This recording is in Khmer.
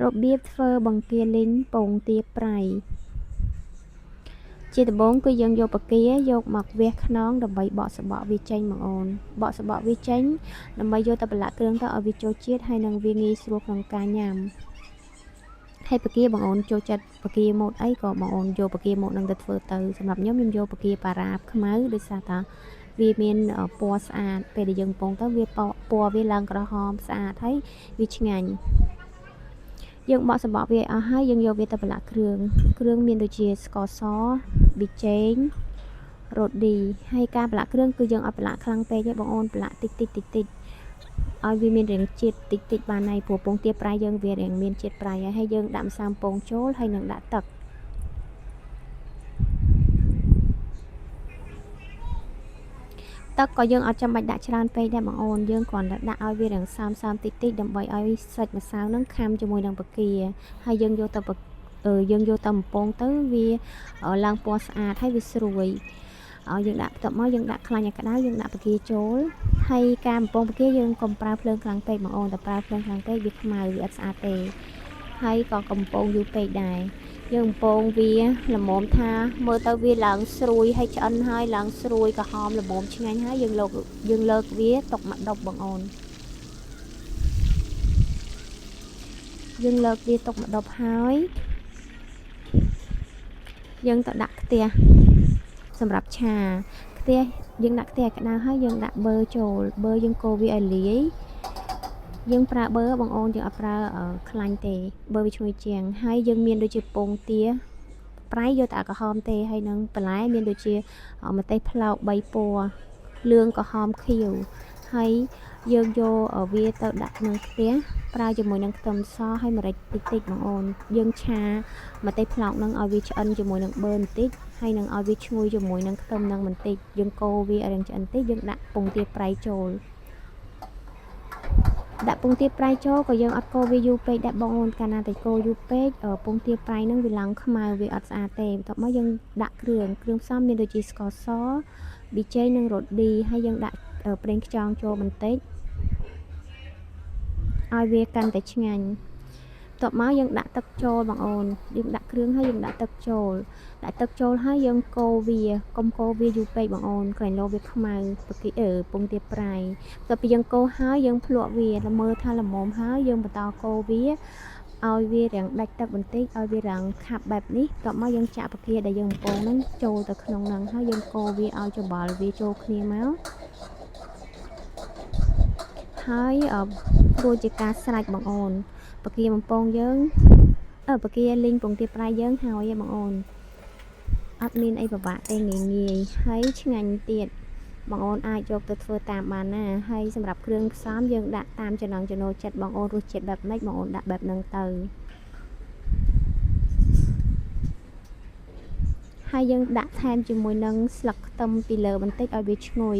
របៀបធ្វើបង្គាលីងពងទាប្រៃជាដំបូងគឺយើងយកបង្គាយកមកវះខ្នងដើម្បីបកសម្បកវាចេញបងអូនបកសម្បកវាចេញដើម្បីយកទៅប្រឡាក់គ្រឿងទៅឲ្យវាចូលជាតិហើយនឹងវាងាយស្រួលក្នុងការញ៉ាំហើយបង្គាបងអូនចូលចិត្តបង្គាម៉ូតអីក៏បងអូនយកបង្គាម៉ូតនឹងទៅធ្វើទៅសម្រាប់ខ្ញុំយកបង្គាប៉ារ៉ាបខ្មៅដោយសារថាវាមានពណ៌ស្អាតពេលដែលយើងពងទៅវាពណ៌វាឡើងក្រហមស្អាតហើយវាឆ្ងាញ់យើងបកសម្បកវាអស់ហើយយើងយកវាទៅប្រឡាក់គ្រឿងមានដូចជាស្ករសប៊ីចេងរ៉ូឌីហើយការប្រឡាក់គ្រឿងគឺយើងអត់ប្រឡាក់ខ្លាំងពេកទេបងអូនប្រឡាក់តិចឲ្យវាមានរាងជាតិតិចបានហើយព្រោះពងទាប្រៃយើងវារាងមានជាតិប្រៃហើយយើងដាក់ម្សៅពងចូលហើយនឹងដាក់ទឹកក៏យើងអត់ចាំបាច់ដាក់ច្រើនពេកដែរបងអូនយើងគ្រាន់តែដាក់ឲ្យវារាងសើមតិចដើម្បីឲ្យសាច់ម្សៅនឹងខាំជាមួយនឹងបង្គាហើយយើងយកទៅបំពងទៅវាឡើងពណ៌ស្អាតហើយវាស្រួយយើងដាក់បន្ទាប់មកយើងដាក់ខ្លាញ់ឲ្យក្តៅយើងដាក់បង្គាចូលហើយការបំពងបង្គាយើងកុំប្រើភ្លើងខ្លាំងពេកបងអូនតែប្រើភ្លើងខ្លាំងពេកវាខ្មៅវាអត់ស្អាតទេហើយក៏កុំបំពងយូរពេកដែរយើងបំពងវាល្មមថាមើលទៅវាឡើងស្រួយហើយឆ្អិនហើយឡើងស្រួយក្រហមល្មមឆ្ងាញ់ហើយយើងលើកវាទុកមកដុបបងអូនយើងលើកវាទុកមកដុបហើយយើងទៅដាក់ខ្ទះសម្រាប់ឆាខ្ទះយើងដាក់ខ្ទះក្តៅហើយយើងដាក់ប៊ឺចូលប៊ឺយើងកូរវាឲ្យលាយយើងប្រើប៊ឺបងអូនយើងអត់ប្រើខ្លាញ់ទេប៊ឺវាឈ្ងុយជាងហើយយើងមានដូចជាពងទាប្រៃយកតែក្រហមទេហើយនឹងបន្លែមានដូចជាម្ទេសផ្លោក3ពណ៌លឿងក្រហមខៀវហើយយើងយកវាទៅដាក់ក្នុងខ្ទះប្រើជាមួយនឹងខ្ទឹមសហើយម្រេចតិចបងអូនយើងឆាម្ទេសផ្លោកនឹងឲ្យវាឆ្អិនជាមួយនឹងប៊ឺបន្តិចហើយនឹងឲ្យវាឈ្ងុយជាមួយនឹងខ្ទឹមនឹងបន្តិចយើងកូរវាឲ្យរាងឆ្អិនតិចយើងដាក់ពងទាប្រៃចូលដាក់ពងទាប្រៃចូលក៏យើងអត់កូរវាយូរពេកដែរបងអូនកាលណាតែកូរយូរពេកពងទាប្រៃនឹងវាឡើងខ្មៅវាអត់ស្អាតទេបន្ទាប់មកយើងដាក់គ្រឿងផ្សំមានដូចជាស្ករសប៊ីចេងនិងរ៉ូឌីហើយយើងដាក់ប្រេងខ្យងចូលបន្តិចឲ្យវាកាន់តែឆ្ងាញ់បន្ទាប់មកយើងដាក់ទឹកចូលបងអូនយើងដាក់គ្រឿងហើយយើងដាក់ទឹកចូលហើយយើងកូរវាកុំកូរវាយូរពេកបងអូនក្រែងលោវាខ្មៅពងទាប្រៃបន្ទាប់ពីយើងកូរហើយយើងភ្លក់វាមើលថាល្មមហើយយើងបន្តកូរវាឲ្យវារាងដាច់ទឹកបន្តិចឲ្យវារាងខាប់បែបនេះបន្ទាប់មកយើងចាក់បង្គាដែលយើងបំពងហ្នឹងចូលទៅក្នុងហ្នឹងហើយយើងកូរវាឲ្យច្របល់វាចូលគ្នាមកហើយរួចជាការស្រេចបងអូនបង្គាបំពងយើងបង្គាលីងពងទាប្រៃយើងហើយបងអូនអត់មានអីពិបាកទេងាយហើយឆ្ងាញ់ទៀតបងអូនអាចយកទៅធ្វើតាមបានណាហើយសម្រាប់គ្រឿងផ្សំយើងដាក់តាមចំណង់ចំណូលចិត្តបងអូនរសជាតិបែបម៉េចបងអូនដាក់បែបហ្នឹងទៅហើយយើងដាក់ថែមជាមួយនឹងស្លឹកខ្ទឹមពីលើបន្តិចឲ្យវាឈ្ងុយ